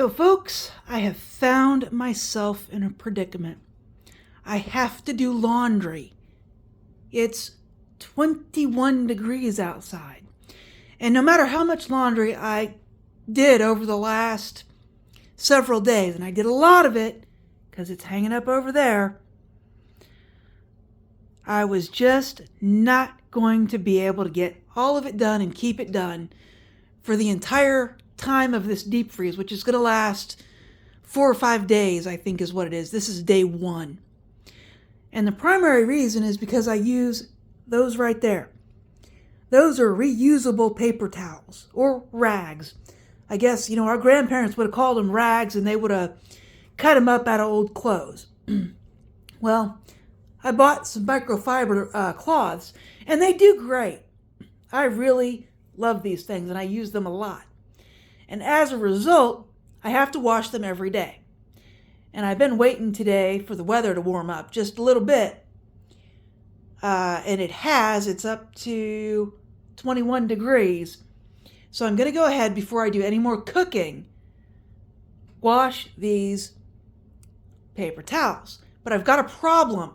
So folks, I have found myself in a predicament. I have to do laundry. It's 21 degrees outside. And no matter how much laundry I did over the last several days, and I did a lot of it because it's hanging up over there, I was just not going to be able to get all of it done and keep it done for the entire time of this deep freeze, which is going to last 4 or 5 days, I think is what it is. This is day 1. And the primary reason is because I use those right there. Those are reusable paper towels or rags. I guess, our grandparents would have called them rags and they would have cut them up out of old clothes. Well, I bought some microfiber cloths and they do great. I really love these things and I use them a lot. And as a result, I have to wash them every day. And I've been waiting today for the weather to warm up just a little bit. And it's up to 21 degrees. So I'm going to go ahead before I do any more cooking, wash these paper towels. But I've got a problem.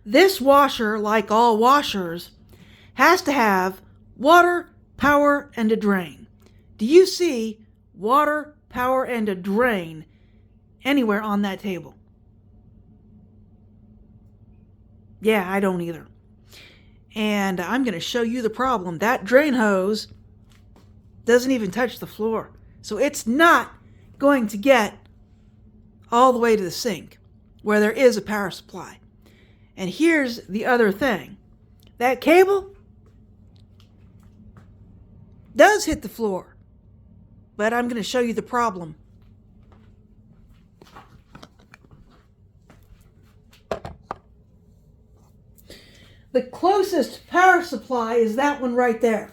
This washer, like all washers, has to have water, power, and a drain. Do you see water, power, and a drain anywhere on that table? Yeah, I don't either. And I'm going to show you the problem. That drain hose doesn't even touch the floor. So it's not going to get all the way to the sink where there is a power supply. And here's the other thing. That cable does hit the floor. But I'm going to show you the problem. The closest power supply is that one right there.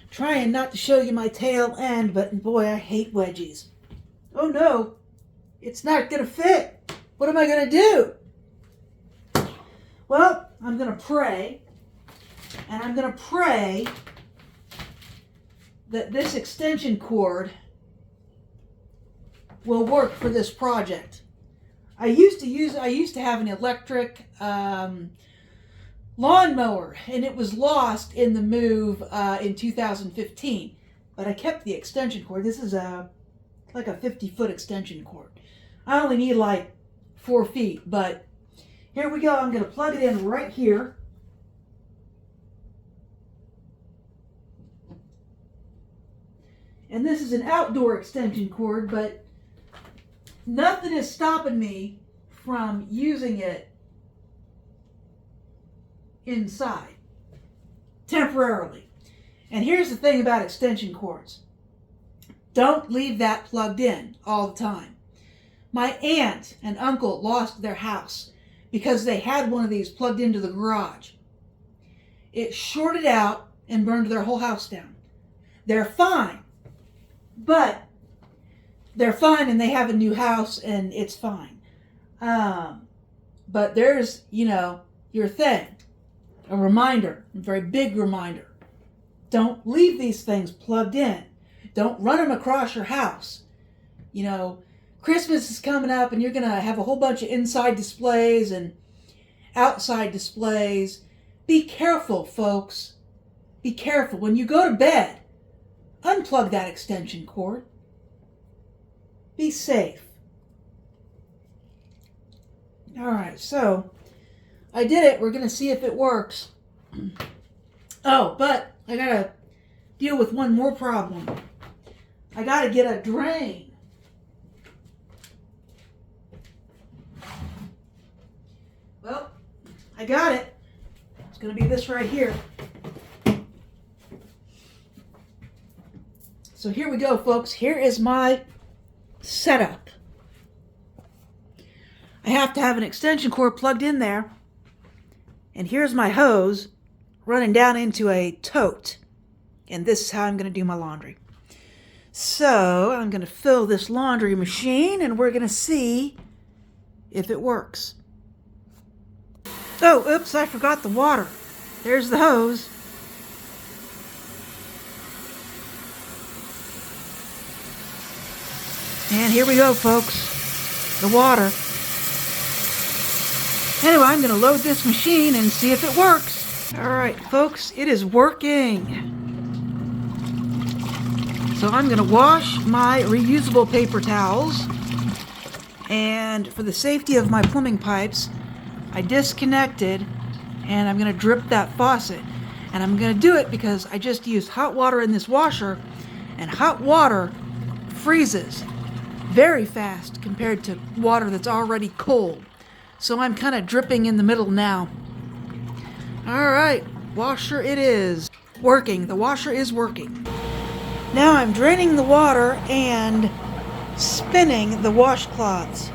Trying not to show you my tail end, but boy, I hate wedgies. Oh no, it's not going to fit. What am I going to do? Well, I'm going to pray. And I'm going to pray that this extension cord will work for this project. I used to have an electric lawnmower, and it was lost in the move in 2015. But I kept the extension cord. This is like a 50-foot extension cord. I only need like 4 feet, but here we go. I'm going to plug it in right here. And this is an outdoor extension cord, but nothing is stopping me from using it inside, temporarily. And here's the thing about extension cords. Don't leave that plugged in all the time. My aunt and uncle lost their house because they had one of these plugged into the garage. It shorted out and burned their whole house down. They're fine. But they're fine and they have a new house and it's fine. But there's, your thing. A reminder, a very big reminder. Don't leave these things plugged in. Don't run them across your house. Christmas is coming up and you're going to have a whole bunch of inside displays and outside displays. Be careful, folks. Be careful. When you go to bed, unplug that extension cord. Be safe. All right, so I did it. We're going to see if it works. Oh, but I got to deal with one more problem. I got to get a drain. Well, I got it. It's going to be this right here. So here we go, folks. Here is my setup. I have to have an extension cord plugged in there. And here's my hose running down into a tote. And this is how I'm going to do my laundry. So I'm going to fill this laundry machine and we're going to see if it works. Oh, oops, I forgot the water. There's the hose. And here we go, folks. The water. Anyway, I'm going to load this machine and see if it works. All right, folks, it is working. So I'm going to wash my reusable paper towels. And for the safety of my plumbing pipes, I disconnected and I'm going to drip that faucet. And I'm going to do it because I just used hot water in this washer, and hot water freezes very fast compared to water that's already cold. So I'm kind of dripping in the middle now. All right, washer it is. Working. The washer is working. Now I'm draining the water and spinning the washcloths.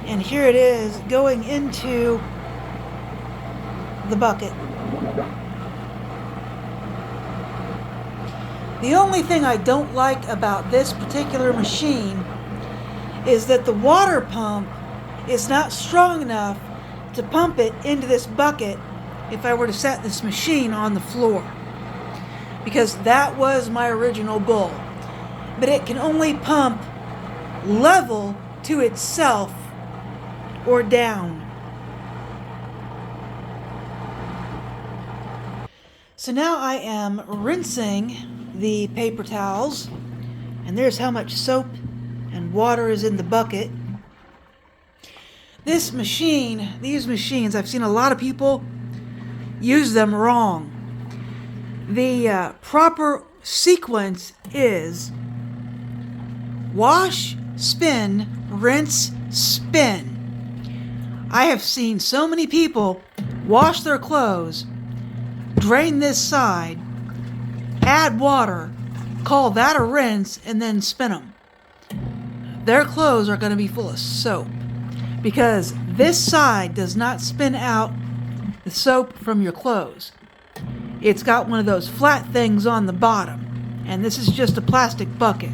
And here it is going into the bucket. The only thing I don't like about this particular machine is that the water pump is not strong enough to pump it into this bucket if I were to set this machine on the floor, because that was my original goal. But it can only pump level to itself or down. So now I am rinsing the paper towels, and there's how much soap and water is in the bucket. This machine, these machines, I've seen a lot of people use them wrong. The proper sequence is wash, spin, rinse, spin. I have seen so many people wash their clothes, drain this side, add water, call that a rinse, and then spin them. Their clothes are going to be full of soap because this side does not spin out the soap from your clothes. It's got one of those flat things on the bottom, and this is just a plastic bucket.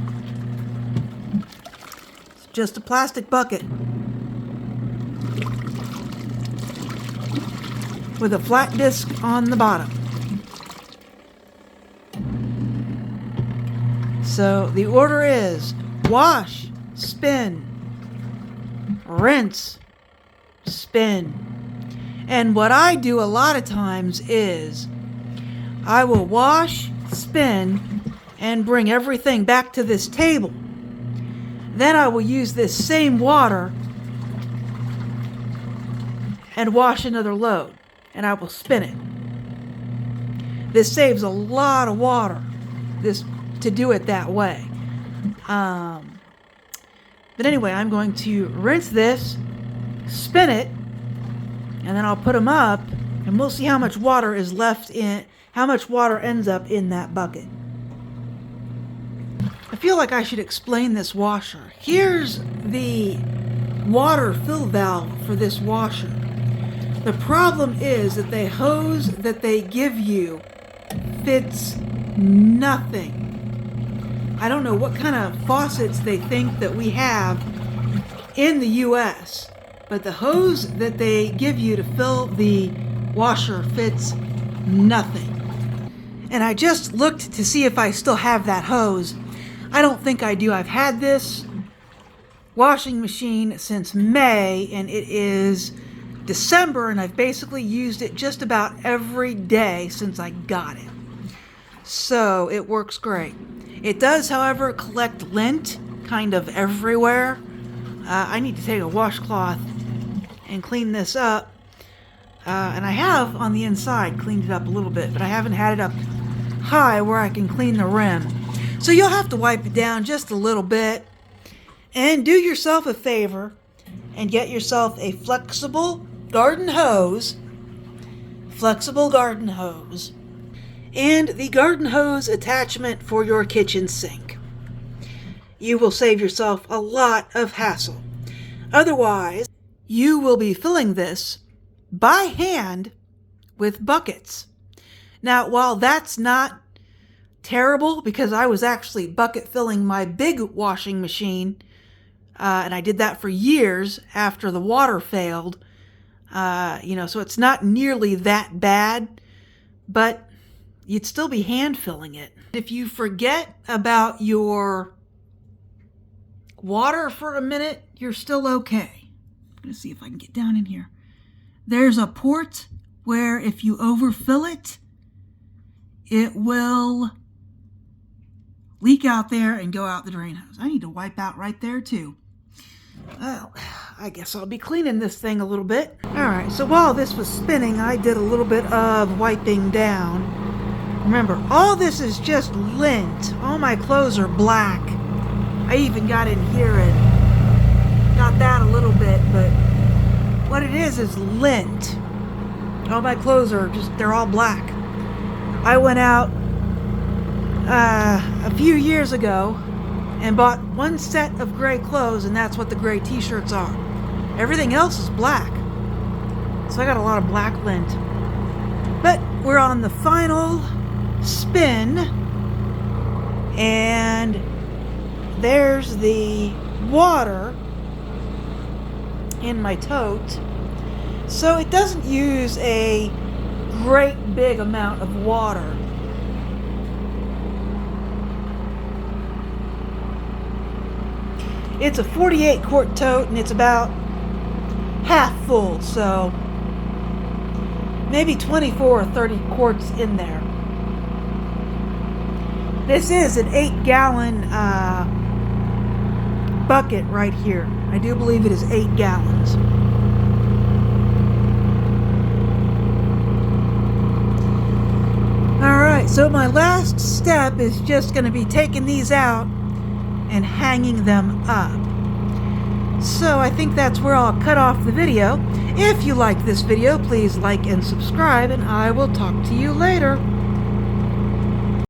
It's just a plastic bucket with a flat disc on the bottom. So the order is wash, spin, rinse, spin. And what I do a lot of times is I will wash, spin, and bring everything back to this table. Then I will use this same water and wash another load, and I will spin it. This saves a lot of water, to do it that way. But anyway, I'm going to rinse this, spin it, and then I'll put them up, and we'll see how much water is left in, how much water ends up in that bucket. I feel like I should explain this washer. Here's the water fill valve for this washer. The problem is that the hose that they give you fits nothing. I don't know what kind of faucets they think that we have in the US, but the hose that they give you to fill the washer fits nothing. And I just looked to see if I still have that hose. I don't think I do. I've had this washing machine since May, and it is December, and I've basically used it just about every day since I got it. So it works great. It does, however, collect lint kind of everywhere. I need to take a washcloth and clean this up. And I have on the inside cleaned it up a little bit, but I haven't had it up high where I can clean the rim. So you'll have to wipe it down just a little bit. And do yourself a favor and get yourself a flexible garden hose. Flexible garden hose. And the garden hose attachment for your kitchen sink. You will save yourself a lot of hassle. Otherwise, you will be filling this by hand with buckets. Now, while that's not terrible, because I was actually bucket filling my big washing machine, and I did that for years after the water failed, so it's not nearly that bad, but you'd still be hand filling it. If you forget about your water for a minute, you're still okay. I'm going to see if I can get down in here. There's a port where if you overfill it, it will leak out there and go out the drain hose. I need to wipe out right there too. Well, I guess I'll be cleaning this thing a little bit. All right, so while this was spinning, I did a little bit of wiping down. Remember, all this is just lint. All my clothes are black. I even got in here and got that a little bit, but what it is lint. All my clothes are they're all black. I went out a few years ago and bought one set of gray clothes, and that's what the gray t-shirts are. Everything else is black. So I got a lot of black lint. But we're on the final spin, and there's the water in my tote. So it doesn't use a great big amount of water. It's a 48 quart tote, and it's about half full, so maybe 24 or 30 quarts in there. This is an 8-gallon bucket right here. I do believe it is 8 gallons. Alright, so my last step is just going to be taking these out and hanging them up. So I think that's where I'll cut off the video. If you like this video, please like and subscribe, and I will talk to you later.